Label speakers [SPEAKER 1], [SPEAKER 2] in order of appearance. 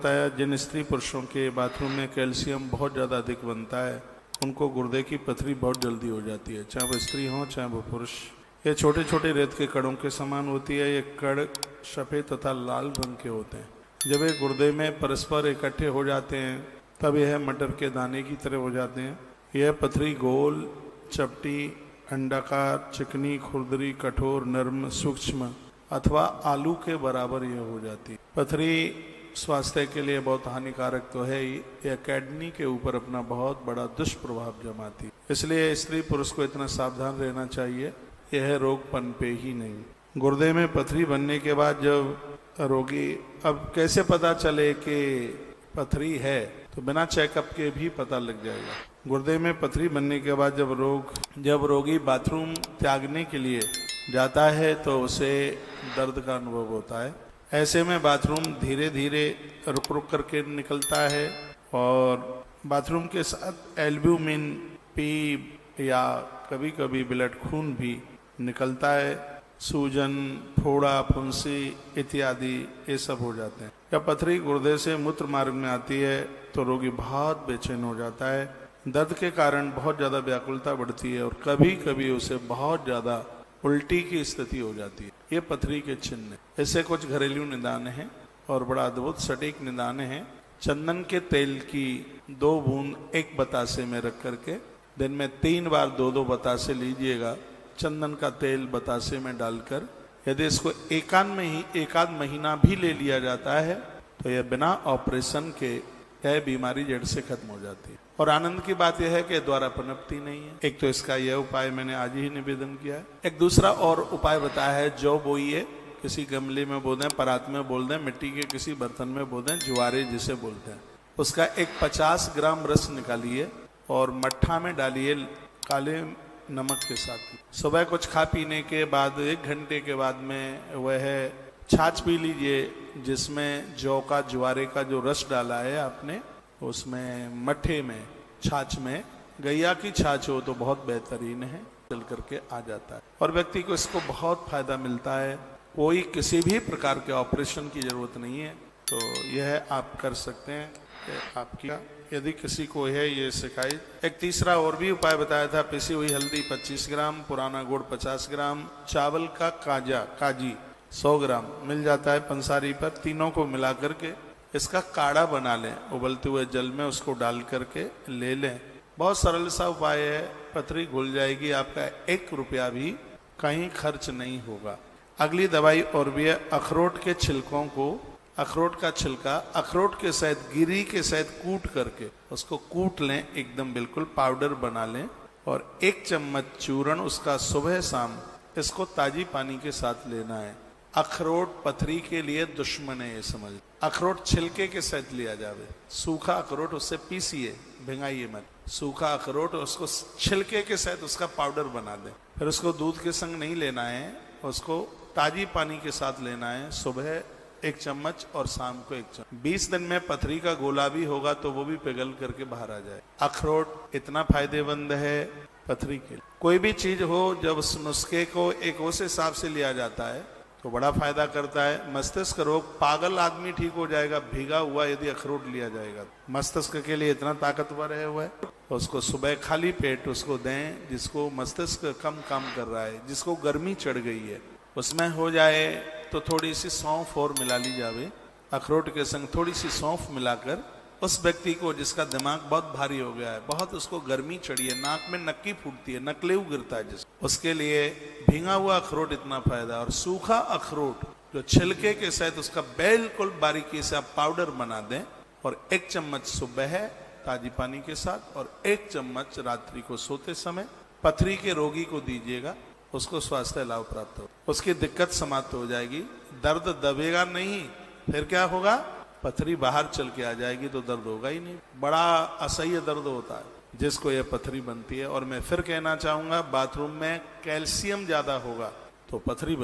[SPEAKER 1] बताया जिन स्त्री पुरुषों के बाथरूम में कैल्शियम बहुत ज़्यादा अधिक बनता है उनको गुर्दे की पथरी बहुत जल्दी हो जाती है, चाहे वो स्त्री हो चाहे वो पुरुष। ये छोटे छोटे रेत के कणों के समान होती है। ये कण सफ़ेद तथा लाल रंग के होते हैं। जब ये गुर्दे में परस्पर इकट्ठे हो जाते हैं तब यह मटर के दाने की तरह हो जाते हैं। यह पथरी गोल, चपटी, अंडाकार, चिकनी, खुरदरी, कठोर, नर्म, सूक्ष्म अथवा आलू के बराबर यह हो जाती है। पथरी स्वास्थ्य के लिए बहुत हानिकारक तो है ही, यह किडनी के ऊपर अपना बहुत बड़ा दुष्प्रभाव जमाती है। इसलिए स्त्री पुरुष को इतना सावधान रहना चाहिए, यह रोग पनपे ही नहीं। गुर्दे में पथरी बनने के बाद जब रोगी, अब कैसे पता चले कि पथरी है, तो बिना चेकअप के भी पता लग जाएगा। गुर्दे में पथरी बनने के बाद जब रोगी बाथरूम त्यागने के लिए जाता है तो उसे दर्द का अनुभव होता है। ऐसे में बाथरूम धीरे धीरे रुक रुक करके निकलता है और बाथरूम के साथ एल्ब्यूमिन, पीप या कभी कभी ब्लड खून भी निकलता है। सूजन, फोड़ा, फुंसी इत्यादि ये सब हो जाते हैं। जब पथरी गुर्दे से मूत्र मार्ग में आती है तो रोगी बहुत बेचैन हो जाता है। दर्द के कारण बहुत ज़्यादा व्याकुलता बढ़ती है और कभी कभी उसे बहुत ज़्यादा उल्टी की स्थिति हो जाती है। ये पथरी के चिन्ह। ऐसे कुछ घरेलू निदान हैं और बड़ा अद्भुत सटीक निदान है। चंदन के तेल की 2 बूंद एक बतासे में रख करके दिन में 3 बार 2-2 बतासे लीजिएगा। चंदन का तेल बतासे में डालकर यदि इसको एकाध महीना भी ले लिया जाता है तो यह बिना ऑपरेशन के यह बीमारी जड़ से खत्म हो जाती है। और आनंद की बात यह है कि द्वारा पनपती नहीं है। एक तो इसका यह उपाय मैंने आज ही निवेदन किया है। एक दूसरा और उपाय बताया है, जौ बोइए, किसी गमले में बो दें, परात में बोल दें, मिट्टी के किसी बर्तन में बो दें, जुआरे जिसे बोलते हैं, उसका एक 50 ग्राम रस निकालिए और मट्ठा में डालिए काले नमक के साथ। सुबह कुछ खा पीने के बाद 1 घंटे के बाद में वह छाछ पी लीजिए जिसमें जौ का, जुआरे का जो रस डाला है आपने, उसमें मट्ठे में, छाछ में गैया की छाछ हो तो बहुत बेहतरीन है, चल करके आ जाता है और व्यक्ति को इसको बहुत फायदा मिलता है। कोई किसी भी प्रकार के ऑपरेशन की जरूरत नहीं है, तो यह आप कर सकते हैं। आपकी यदि किसी को है ये शिकायत। एक तीसरा और भी उपाय बताया था, पिसी हुई हल्दी 25 ग्राम, पुराना गुड़ 50 ग्राम, चावल का काजी 100 ग्राम मिल जाता है पंसारी पर। तीनों को मिला करके इसका काढ़ा बना लें, उबलते हुए जल में उसको डाल करके ले लें। बहुत सरल सा उपाय है, पथरी घुल जाएगी, आपका 1 रुपया भी कहीं खर्च नहीं होगा। अगली दवाई और भी है, अखरोट के छिलकों को, अखरोट का छिलका अखरोट के सहित, गिरी के सहित कूट करके उसको कूट लें, एकदम बिल्कुल पाउडर बना लें और 1 चम्मच चूर्ण उसका सुबह शाम इसको ताजी पानी के साथ लेना है। अखरोट पथरी के लिए दुश्मन है, ये समझ। अखरोट छिलके के सहित लिया जावे, सूखा अखरोट उससे पीसिए, भिंगाइए मत। सूखा अखरोट उसको छिलके के सहित उसका पाउडर बना दें। फिर उसको दूध के संग नहीं लेना है, उसको ताजी पानी के साथ लेना है। सुबह 1 चम्मच और शाम को 1 चम्मच। 20 दिन में पथरी का गोला भी होगा तो वो भी पिघल करके बाहर आ जाए। अखरोट इतना फायदेमंद है पथरी के लिए। कोई भी चीज हो जब उस नुस्खे को एक उस हिसाब से लिया जाता है तो बड़ा फायदा करता है। मस्तिष्क रोग, पागल आदमी ठीक हो जाएगा भीगा हुआ यदि अखरोट लिया जाएगा। मस्तिष्क के लिए इतना ताकतवर है वह। उसको सुबह खाली पेट उसको दें, जिसको मस्तिष्क कम काम कर रहा है, जिसको गर्मी चढ़ गई है, उसमें हो जाए तो थोड़ी सी सौंफ और मिला ली जावे। अखरोट के संग थोड़ी सी सौंफ मिलाकर उस व्यक्ति को जिसका दिमाग बहुत भारी हो गया है, बहुत उसको गर्मी चढ़ी है, नाक में नक्की फूटती है, नकलेऊ गिरता है उसके लिए भींगा हुआ अखरोट इतना फायदा। और सूखा अखरोट जो छिलके के सहित उसका बिल्कुल बारीकी से आप पाउडर बना दें और 1 चम्मच सुबह ताजी पानी के साथ और 1 चम्मच रात्रि को सोते समय पथरी के रोगी को दीजिएगा, उसको स्वास्थ्य लाभ प्राप्त हो, उसकी दिक्कत समाप्त हो जाएगी। दर्द दबेगा नहीं, फिर क्या होगा, पथरी बाहर चल के आ जाएगी तो दर्द होगा ही नहीं। बड़ा असह्य दर्द होता है जिसको यह पथरी बनती है। और मैं फिर कहना चाहूंगा, बाथरूम में कैल्शियम ज्यादा होगा तो पथरी